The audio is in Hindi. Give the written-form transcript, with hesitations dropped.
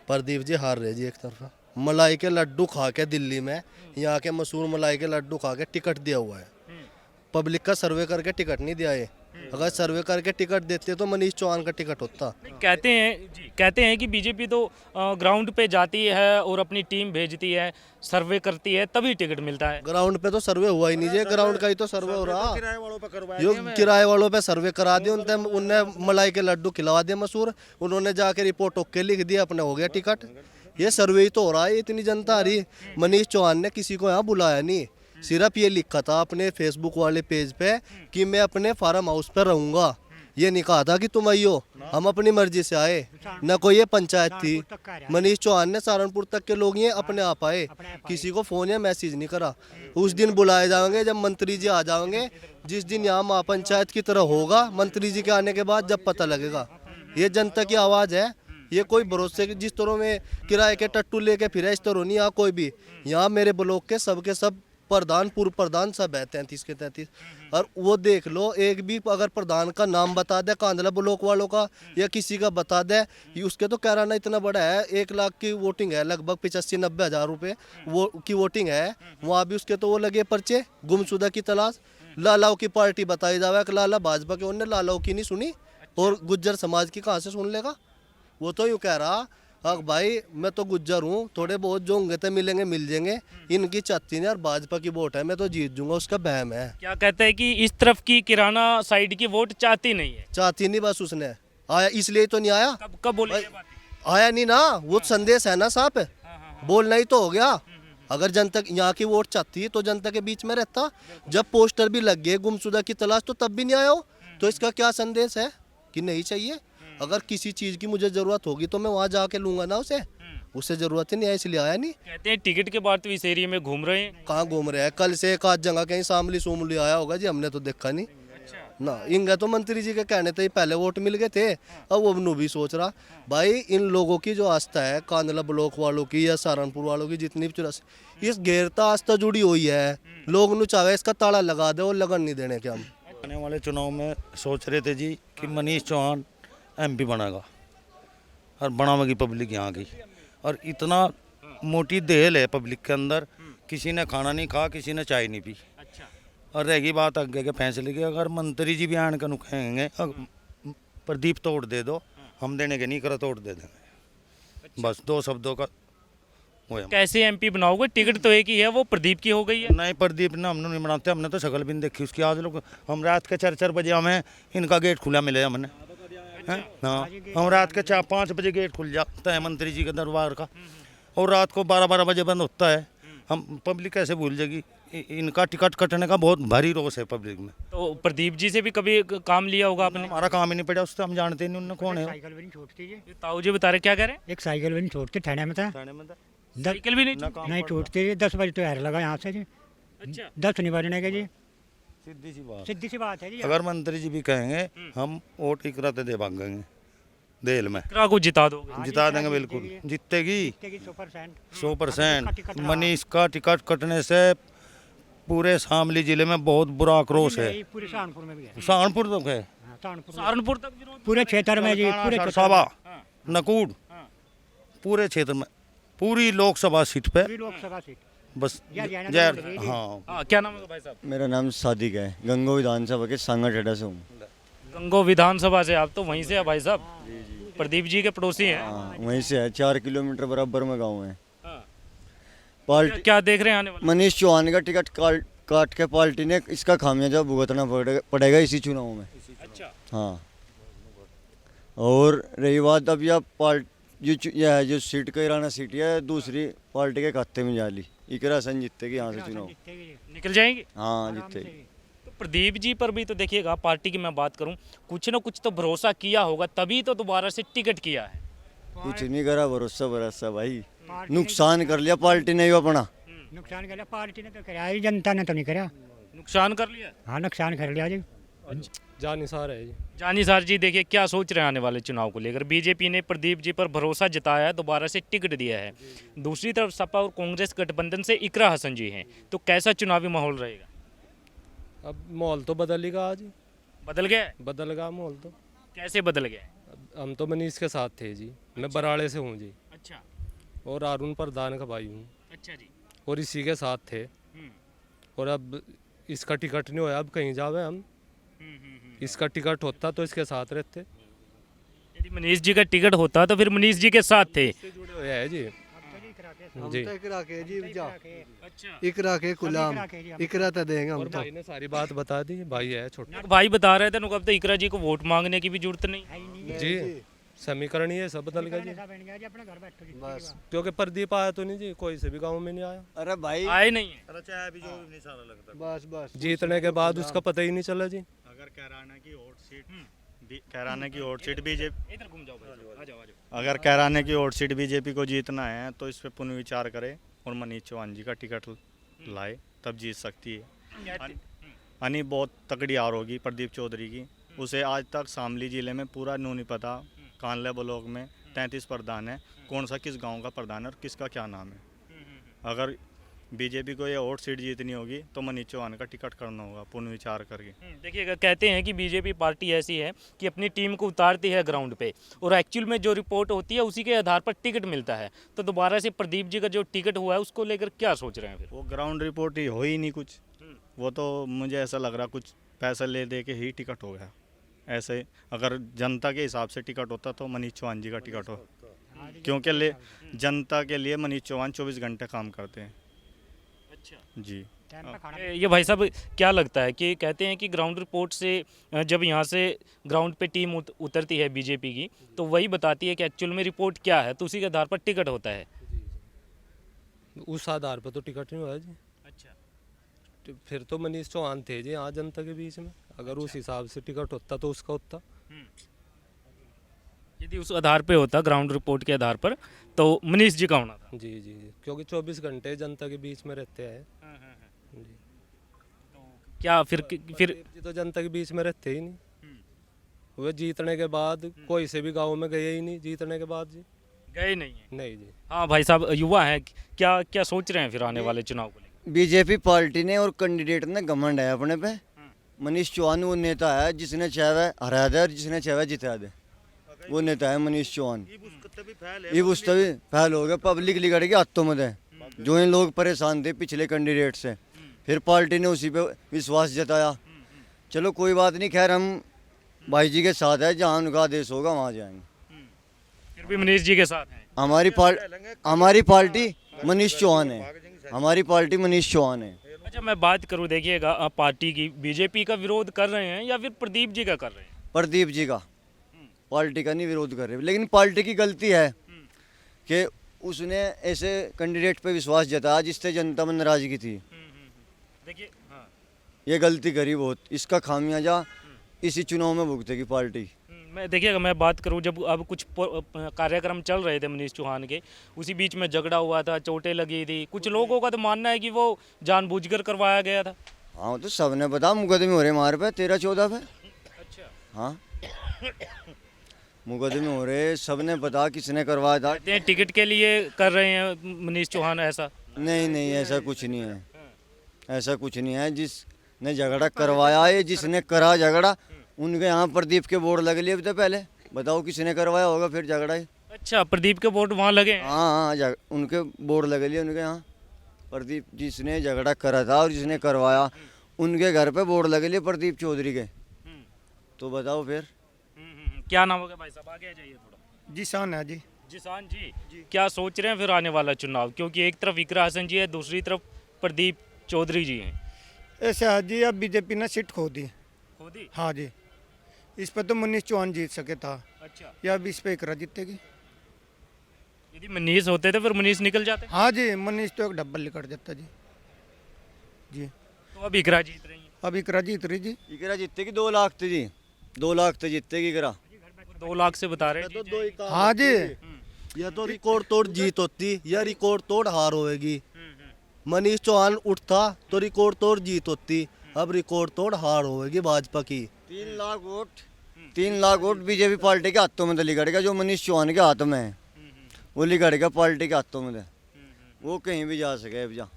प्रदीप जी हार रहे जी एक तरफा। मलाई के लड्डू खा के दिल्ली में, यहाँ के मशहूर मलाई के लड्डू खा के टिकट दिया हुआ है। पब्लिक का सर्वे करके टिकट नहीं दिया है। अगर सर्वे करके टिकट देते तो मनीष चौहान का टिकट होता। कहते हैं कि बीजेपी तो ग्राउंड पे जाती है और अपनी टीम भेजती है, सर्वे करती है, तभी टिकट मिलता है। ग्राउंड पे तो सर्वे हुआ ही नहीं जी, ग्राउंड का ही तो सर्वे हो रहा। किराए वालों पे करवाया यो किराए वालों पे सर्वे करा दिए, उनने मलाई के लड्डू खिलवा दिए मशहूर, उन्होंने जाके रिपोर्ट ओके लिख दिया, अपने हो गया टिकट। ये सर्वे ही तो हो रहा है, इतनी जनता आ रही। मनीष चौहान ने किसी को यहाँ बुलाया नहीं, सिर्फ ये लिखा था अपने फेसबुक वाले पेज पे कि मैं अपने फार्म हाउस पर रहूंगा। ये नहीं कहा था कि तुम आइयो, हम अपनी मर्जी से आए, न कोई ये पंचायत थी। मनीष चौहान ने सहारनपुर तक के लोग ये अपने आप आए, किसी को फोन या मैसेज नहीं करा। उस दिन बुलाए जाएंगे जब मंत्री जी आ जाएंगे, जिस दिन यहाँ महापंचायत की तरह होगा, मंत्री जी के आने के बाद जब पता लगेगा। ये जनता की आवाज़ है, ये कोई भरोसे की जिस तरह में किराए के टट्टू लेके फिरे इस तरह नहीं। यहाँ कोई भी, यहाँ मेरे ब्लॉक के सब प्रधान पूर्व प्रधान सब है 33 के 33। और वो देख लो, एक भी अगर प्रधान का नाम बता दे कांदला ब्लॉक वालों का या किसी का बता दे, ये उसके तो कहराना इतना बड़ा है, 1 लाख की वोटिंग है, लगभग 85-90 हज़ार रुपये वो की वोटिंग है। वहाँ भी उसके तो वो लगे पर्चे, गुमशुदा की तलाश। लालाओं की पार्टी बताई जावे कि लाला भाजपा के, उनने लालाओं की नहीं सुनी और गुज्जर समाज की कहाँ से सुन लेगा। वो तो यूँ कह रहा, हाँ भाई मैं तो गुज्जर हूँ, थोड़े बहुत जो होंगे तो मिलेंगे मिल जाएंगे, इनकी चाहती नहीं और भाजपा की वोट है, मैं तो जीत जाऊंगा, उसका बहम है। क्या कहते हैं कि इस तरफ की किराना साइड की वोट चाहती नहीं है। चाहती नहीं, बस उसने आया इसलिए तो नहीं आया। कब बोले ये बात? आया नहीं ना, वो संदेश है ना साहब, बोलना ही तो हो गया। अगर जनता यहाँ की वोट चाहती है तो जनता के बीच में रहता। जब पोस्टर भी लग गए गुमशुदा की तलाश तो तब भी नहीं आया हो, तो इसका क्या संदेश है कि नहीं चाहिए। अगर किसी चीज़ की मुझे ज़रूरत होगी तो मैं वहाँ जाके लूँगा ना उसे, उससे ज़रूरत ही नहीं है, इसलिए आया नहीं। कहते हैं टिकट के बाद तो इस एरिया में घूम रहे हैं। कहाँ घूम रहे हैं, कल से एक आध जगह कहीं शामली सूमली आया होगा जी, हमने तो देखा नहीं ना। इंगा तो मंत्री जी के कहने थे पहले वोट मिल गए थे, अब वो नू भी सोच रहा। भाई इन लोगों की जो आस्था है, कांदला ब्लॉक वालों की या सहारनपुर वालों की, जितनी भी इस गैरता आस्था जुड़ी हुई है, लोग नु चाहे इसका ताला लगा दे और लगन नहीं देने के। हम आने वाले चुनाव में सोच रहे थे जी कि मनीष चौहान MP बनेगा और बनावेगी पब्लिक यहाँ की। और इतना मोटी देहल है पब्लिक के अंदर, किसी ने खाना नहीं खा, किसी ने चाय नहीं पी। और रहेगी बात आगे के फैसले की, अगर मंत्री जी भी आने का कहेंगे प्रदीप तोड़ दे दो, हम देने के नहीं करा तोड़ दे देंगे। बस 2 शब्दों का वो है। कैसे MP बनाओगे? टिकट तो एक ही है, वो प्रदीप की हो गई है। नहीं, प्रदीप ने हमने नहीं बनाते, हमने तो शक्ल भी नहीं देखी उसकी। आज लोग हम रात के 4-4 बजे हमें इनका गेट खुला मिले हमने, हाँ हम रात के 4-5 बजे गेट खुल जाता है मंत्री जी के दरबार का, और रात को 12-12 बजे बंद होता है। हम पब्लिक कैसे भूल जाएगी? इनका टिकट कटने का बहुत भारी रोष है पब्लिक में। तो प्रदीप जी से भी कभी काम लिया होगा आपने? हमारा काम ही नहीं पड़ा उससे, हम जानते नहीं उन्होंने कौन है। साइकिल भी नहीं छोड़ती जी, ताऊ जी बता रहे, क्या कह रहे हैं? एक साइकिल भी नहीं छोड़ती थाने में था। साइकिल भी नहीं? नहीं छोड़ती जी, 10 बजे तो यार लगा यहाँ से जी। अच्छा, 10 नहीं बजने के जी, सीधी सी बात है जी। अगर मंत्री जी भी कहेंगे हम वोट इकराते दे भागेंगे देल में, इकरा को जिता दोगे? जिता देंगे बिल्कुल, जीतेगी 100%। 100%। मनीष का टिकट कटने से पूरे शामली जिले में बहुत बुरा आक्रोश है। पूरे सहारनपुर में भी है। सहारनपुर तक है, सहारनपुर तक विरोध? पूरे क्षेत्र में जी, पूरे क्षेत्र साबा, नकूड, पूरे क्षेत्र में, पूरी लोकसभा सीट पे में, लोकसभा सीट बस। जय हाँ, क्या नाम है भाई साहब? मेरा नाम सादिक है, गंगो विधानसभा के सांगा टेढ़ा से हूँ। गंगो विधानसभा से? आप तो वहीं से है भाई साहब, प्रदीप जी के पड़ोसी हैं। हाँ वहीं से है, 4 किलोमीटर बराबर में गाँव है। क्या देख रहे हैं आने वाले? मनीष चौहान का टिकट काट के पार्टी ने इसका खामियाजा भुगतना पड़ेगा इसी चुनाव में। अच्छा, हाँ, और रही बात अब यह जो सीट का ईराना सीट है दूसरी पार्टी के खाते में जाली, इकरा सन जीतेगी यहाँ से चुनाव। निकल जाएंगे? हाँ जीतेगी। तो प्रदीप जी पर भी तो देखिएगा, पार्टी की मैं बात करूं, कुछ ना कुछ तो भरोसा किया होगा, तभी तो दोबारा से टिकट किया है। कुछ नहीं करा, भरोसा भाई, नुकसान कर लिया पार्टी ने अपना। नुकसान कर लिया पार्टी ने, तो कराया ही, जनता ने तो नहीं करा। नुकसान कर लिया? हाँ नुकसान कर लिया जी। जानिसार है जी। जानिसार जी, देखिए क्या सोच रहे हैं आने वाले चुनाव को लेकर? बीजेपी ने प्रदीप जी पर भरोसा जताया है, दोबारा से टिकट दिया है। दूसरी तरफ सपा और कांग्रेस गठबंधन से इकरा हसन जी हैं, तो कैसा चुनावी माहौल रहेगा? अब माहौल तो बदलेगा, आज बदल गया है? बदल गया माहौल तो। कैसे बदल गया है? हम तो मनीष के साथ थे जी, मैं बराड़े से हूँ जी। अच्छा और अरुण प्रधान का भाई हूँ अच्छा जी। और इसी के साथ थे। और अब इसका टिकट नहीं होया, अब कहीं जावे हम। इसका टिकट होता तो इसके साथ रहते। यदि मनीष जी का टिकट होता तो फिर मनीष जी के साथ थे। इससे जुड़े हुए हैं जी। हम जी। तो इकरा के जी जा अच्छा इकरा के गुलाम इकरा तो देंगे हम और तो। भाई ने सारी बात बता दी, भाई है छोटा भाई बता रहे थे अब तो इकरा जी को वोट मांगने की भी जरूरत नहीं। जी। समीकरण ये सब बदल गया जी, अपना घर बैठो जी। बस क्योंकि प्रदीप आया तो नहीं जी, कोई से भी गांव में नहीं आया। अरे भाई आए नहीं है। बस बस जीतने के बाद उसका पता ही नहीं चला जी। अगर कैराना की वोट सीट बीजेपी इधर घूम जाओ भाई, आ जाओ आ जाओ। अगर कैराने की वोट सीट बीजेपी को जीतना है तो इस पे पुनर्विचार करे और मनीष चौहान जी का टिकट लाए, तब जीत सकती है। अनी बहुत तगड़ी हार होगी प्रदीप चौधरी की। उसे आज तक शामली जिले में पूरा न्यू नहीं पता, कानले ब्लॉक में 33 प्रधान है, कौन सा किस गांव का प्रधान है और किसका क्या नाम है। अगर बीजेपी को ये वोट सीट जीतनी होगी तो मनीष चौहान का टिकट करना होगा पुनर्विचार करके। देखिएगा, कहते हैं कि बीजेपी पार्टी ऐसी है कि अपनी टीम को उतारती है ग्राउंड पे और एक्चुअल में जो रिपोर्ट होती है उसी के आधार पर टिकट मिलता है। तो दोबारा से प्रदीप जी का जो टिकट हुआ है उसको लेकर क्या सोच रहे हैं फिर? वो ग्राउंड रिपोर्ट ही हो ही नहीं कुछ। वो तो मुझे ऐसा लग रहा कुछ पैसा ले दे के ही टिकट हो गया। ऐसे अगर जनता के हिसाब से टिकट होता तो मनीष चौहान जी का टिकट हो, क्योंकि जनता के लिए मनीष चौहान 24 घंटे काम करते हैं। अच्छा जी। ये भाई साहब क्या लगता है कि कहते हैं कि ग्राउंड रिपोर्ट से जब यहाँ से ग्राउंड पे टीम उतरती है बीजेपी की तो वही बताती है कि एक्चुअल में रिपोर्ट क्या है, तो उसी के आधार पर टिकट होता है। उस आधार पर तो टिकट नहीं हुआ जी। अच्छा तो फिर तो मनीष चौहान थे जी यहाँ जनता के बीच में। अगर उस हिसाब से टिकट होता तो उसका होता। यदि उस आधार पे होता ग्राउंड रिपोर्ट के आधार पर तो मनीष जी का होना था। जी जी जी, क्योंकि 24 घंटे जनता के बीच में रहते हैं जी। क्या फिर जी तो जनता के बीच में रहते ही नहीं। वे जीतने के बाद कोई से भी गांव में गए ही नहीं, जीतने के बाद जी गए नहीं है। नहीं जी। हाँ भाई साहब, युवा हैं, क्या क्या सोच रहे हैं फिर आने वाले चुनाव को लेकर? बीजेपी पार्टी ने और कैंडिडेट ने घमंड है अपने पे। मनीष चौहान वो नेता है जिसने चाहे वह हरा दे और जिसने चाहे वह जिता दे, वो नेता है मनीष चौहान। ये उसका भी फैल हो गया, पब्लिक लिगड़ के हाथों में दे। जो इन लोग परेशान थे पिछले कैंडिडेट से, फिर पार्टी ने उसी पे विश्वास जताया। चलो कोई बात नहीं, खैर हम भाई जी के साथ है, जहाँ उनका आदेश होगा वहाँ जाएंगे। फिर भी मनीष जी के साथ हैं। हमारी पार्टी मनीष चौहान है, हमारी पार्टी मनीष चौहान है। अच्छा, मैं बात करूँ, देखिएगा आप पार्टी की बीजेपी का विरोध कर रहे हैं या फिर प्रदीप जी का कर रहे हैं? प्रदीप जी का, पार्टी का नहीं विरोध कर रहे, लेकिन पार्टी की गलती है कि उसने ऐसे कैंडिडेट पे विश्वास जताया जिससे जनता में नाराजगी थी। देखिए हाँ। ये गलती करी बहुत, इसका खामियाजा इसी चुनाव में भुगतेगी पार्टी। मैं देखिएगा, मैं बात करूं, जब अब कुछ कार्यक्रम चल रहे थे मनीष चौहान के, उसी बीच में झगड़ा हुआ था, चोटें लगी थी। कुछ लोगों का तो मानना है कि वो जानबूझकर करवाया गया था। हाँ तो सबने बता, मुकदमे हो रहे मार पे 13-14 पे। अच्छा, हाँ मुकदमे हो रहे, सबने बता किसने करवाया था। कहते हैं टिकट के लिए कर रहे हैं मनीष चौहान, ऐसा? नहीं ऐसा कुछ नहीं है, ऐसा कुछ नहीं है। जिसने झगड़ा करवाया है, जिसने करा झगड़ा, उनके यहाँ प्रदीप के बोर्ड लग लिए। तो पहले बताओ किसने करवाया होगा फिर झगड़ा ही। अच्छा, प्रदीप के वोट वहाँ लगे हैं? हाँ उनके बोर्ड लग लिए उनके यहाँ। प्रदीप जिसने झगड़ा करा था और जिसने करवाया, उनके घर पे बोर्ड लग लिए प्रदीप चौधरी के। तो बताओ फिर। क्या नाम होगा भाई साहब? आगे आ जाइए थोड़ा। जिसान है जी। जिसान जी, क्या सोच रहे हैं फिर आने वाला चुनाव? क्योंकि एक तरफ इकरा हसन जी है, दूसरी तरफ प्रदीप चौधरी जी हैं। ऐसा है जी, अब बीजेपी ने सीट खो दी। खो दी? हाँ जी, इस पर तो मनीष चौहान जीत सके था, अच्छा, या अब इस पे इकरा जीतेगी। यदि मनीष होते तो फिर मनीष निकल जाते। हाँ जी, मनीष तो एक डब्बल निकल जाता जी। जी तो अब इकरा जीत रही है। अब इकरा जीत रही जी। इकरा जीतेगी 2 लाख थे जी, 2 लाख तो जीतेगी इकरा। 2 लाख से बता रहे हैं तो जी। दो ही काम हाँ जी, या तो रिकॉर्ड तोड़ जीत होती या रिकॉर्ड तोड़ हार होएगी। मनीष चौहान उठता तो रिकॉर्ड तोड़ जीत होती, अब रिकॉर्ड तोड़ हार होएगी भाजपा की। 3 लाख वोट बीजेपी पार्टी के हाथों में तो लिगड़ेगा, जो मनीष चौहान के हाथ में है वो लिगड़ेगा पार्टी के हाथों में। वो कहीं भी जा सके अब जा।